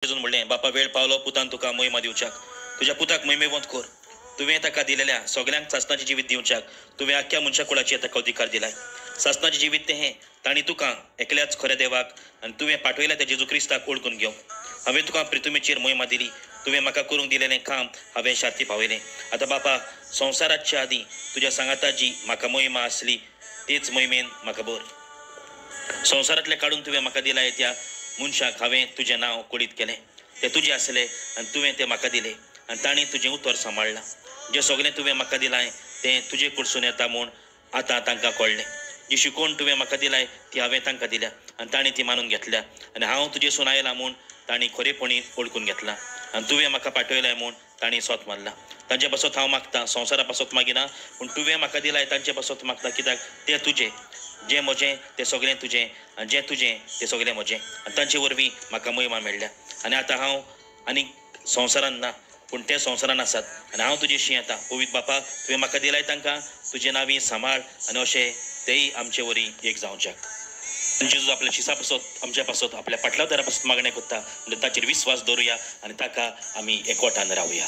म्हणलें बापा वेळ पावलो पुतान तुका मोहिमा दिवच्याक तुझ्या पुताक मोहिमेवंत कोर तुवें ताका दिलेल्या सगळ्यांक सासणाचें जिवीत दिवच्याक तुवें आख्या मनशा कुळाची ताका अधिकार दिलाय सासणाचें जिवीत तें हें तांणी तुका एकल्याच खऱ्या देवाक आनी तुवें पाठवयल्या त्या जेजू क्रिस्ताक ओळखून घेवंक हांवें तुका प्रितुमेचेर मोहिमा दिली तुवें म्हाका करूंक दिलेलें काम हांवें शार्ती पावयलें आतां बापा संवसाराच्या आदीं तुज्या सांगाता जी म्हाका मोहिमा आसली तीच मोहिमेन म्हाका बोर संवसारांतले काडून तुवें म्हाका दिलाय त्या मनशाक हांवें तुजें नांव कुळीत केलें तें तुजें आसलें आनी तुवें तें म्हाका दिलें आनी तांणी तुजें उतर सांबाळलां जें सगळें तुवें म्हाका दिलाय तें तुजे कडसून येता म्हूण आतां तांकां कळ्ळें जी शिकोवन तुवें म्हाका दिलाय ती हांवें तांकां दिल्या आनी तांणी ती मानून घेतल्या आनी हांव तुजे सून आयलां म्हूण तांणी खरेपणी ओळखून घेतलां आनी तुवें म्हाका पाठयलाय म्हूण तांणी स्वत मारला तांचे पासत हांव मागतां संवसारा पासत मागिना पूण तुवें म्हाका दिलाय तांचे पासत मागता कित्याक तें तुजें जें म्हजें तें सगळें तुजें आनी जें तुजें तें सगळें म्हजें आनी तांचे वरवीं म्हाका मोहिमा मेळ्ळ्या आनी आतां हांव आनीक संवसारान ना पूण ते संवसारान आसात आनी हांव तुजेशी येता पवित्र बापा तुवें म्हाका दिलाय तांकां तुजें नांवी सांबाळ आनी अशें तेय आमचे वरी एक जावच्याक जेजू आपल्या शिसा पासत आमच्या पासत आपल्या पाटलादारा पासत मागणें कोत्ता म्हणून ताचेर विस्वास दवरुया आनी ताका आमी एकवटान रावया.